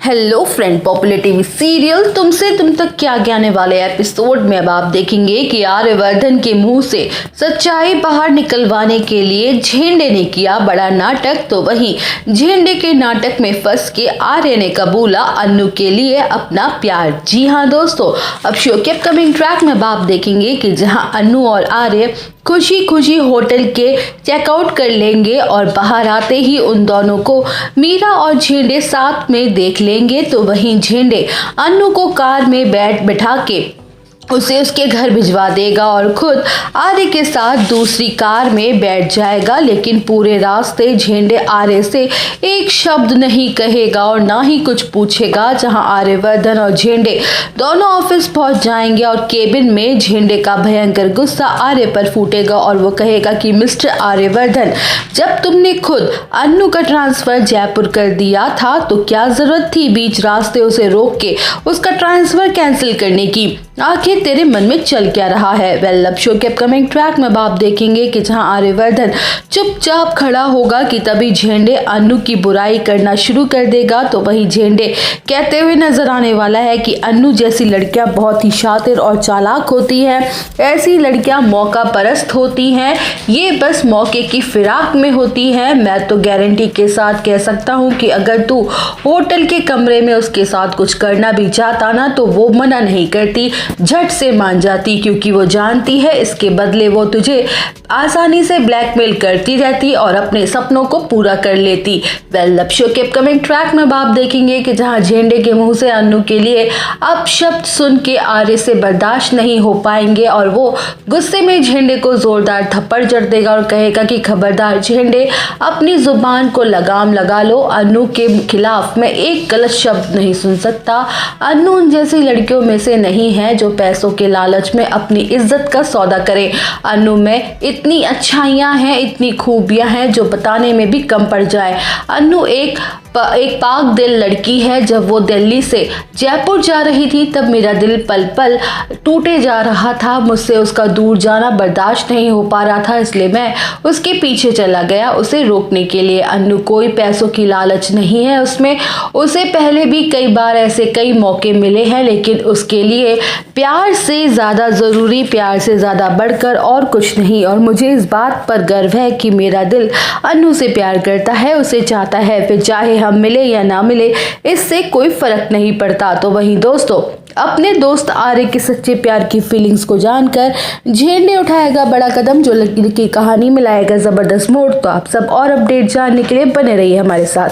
Hello friend, popular TV serial तुमसे तुम तक क्या आने वाले एपिसोड में अब आप देखेंगे कि आर्यवर्धन के मुंह से सच्चाई बाहर निकलवाने के लिए झेंडे ने किया बड़ा नाटक। तो वहीं झेंडे के नाटक में फंस के आर्य ने कबूला अन्नू के लिए अपना प्यार। जी हाँ दोस्तों, अब शो के अपकमिंग ट्रैक में अब आप देखेंगे कि जहां अन्नू और आर्य खुशी खुशी होटल के चेकआउट कर लेंगे और बाहर आते ही उन दोनों को मीरा और झेंडे साथ में देख लेंगे, तो वहीं झेंडे अन्नू को कार में बिठा के उसे उसके घर भिजवा देगा और खुद आर्य के साथ दूसरी कार में बैठ जाएगा। लेकिन पूरे रास्ते झेंडे आर्य से एक शब्द नहीं कहेगा और ना ही कुछ पूछेगा। जहां आर्यवर्धन और झेंडे दोनों ऑफिस पहुंच जाएंगे और केबिन में झेंडे का भयंकर गुस्सा आर्य पर फूटेगा और वो कहेगा कि मिस्टर आर्यवर्धन, जब तुमने खुद अन्नू का ट्रांसफर जयपुर कर दिया था तो क्या जरूरत थी बीच रास्ते उसे रोक के उसका ट्रांसफर कैंसिल करने की? आखिर तेरे मन में चल क्या रहा है? वेल, अब शो के अपकमिंग ट्रैक में आप देखेंगे कि जहां आर्यवर्धन चुपचाप खड़ा होगा कि तभी झेंडे अन्नू की बुराई करना शुरू कर देगा। तो वही झेंडे कहते हुए नजर आने वाला है कि अन्नू जैसी लड़कियां बहुत ही शातिर और चालाक होती हैं, ऐसी लड़कियां मौका परस्त होती हैं, ये बस मौके की फिराक में होती हैं। मैं तो गारंटी के साथ कह सकता हूँ कि अगर तू होटल के कमरे में उसके साथ कुछ करना भी चाहता ना तो वो मना नहीं करती, झट से मान जाती, क्योंकि वो जानती है इसके बदले वो तुझे आसानी से ब्लैकमेल करती रहती और अपने सपनों को पूरा कर लेती। वेल, अब शो के अपकमिंग ट्रैक में आप देखेंगे कि जहां झेंडे के मुंह से अन्नू के लिए अपशब्द सुन के आर्य से बर्दाश्त नहीं हो पाएंगे और वो गुस्से में झेंडे को जोरदार थप्पड़ जड़ देगा और कहेगा कि खबरदार झेंडे, अपनी जुबान को लगाम लगा लो, अन्नू के खिलाफ मैं एक गलत शब्द नहीं सुन सकता। अन्नू उन जैसी लड़कियों में से नहीं है जो पैसों के लालच में अपनी इज्जत का सौदा करे। अन्नू में इतनी अच्छाइयां हैं, इतनी खूबियां हैं जो बताने में भी कम पड़ जाए। अन्नू एक पाक दिल लड़की है। जब वो दिल्ली से जयपुर जा रही थी तब मेरा दिल पल पल टूटे जा रहा था, मुझसे उसका दूर जाना बर्दाश्त नहीं हो पा रहा था, इसलिए मैं उसके पीछे चला गया उसे रोकने के लिए। अन्नू कोई पैसों की लालच नहीं है उसमें, उसे पहले भी कई बार ऐसे कई मौके मिले हैं, लेकिन उसके लिए प्यार से ज़्यादा ज़रूरी, प्यार से ज़्यादा बढ़कर और कुछ नहीं। और मुझे इस बात पर गर्व है कि मेरा दिल अन्नू से प्यार करता है, उसे चाहता है, फिर चाहे हम मिले या ना मिले इससे कोई फर्क नहीं पड़ता। तो वहीं दोस्तों, अपने दोस्त आर्य के सच्चे प्यार की फीलिंग्स को जानकर झेंडे उठाएगा बड़ा कदम जो लकीर की कहानी में लाएगा जबरदस्त मोड़। तो आप सब और अपडेट जानने के लिए बने रहिए हमारे साथ।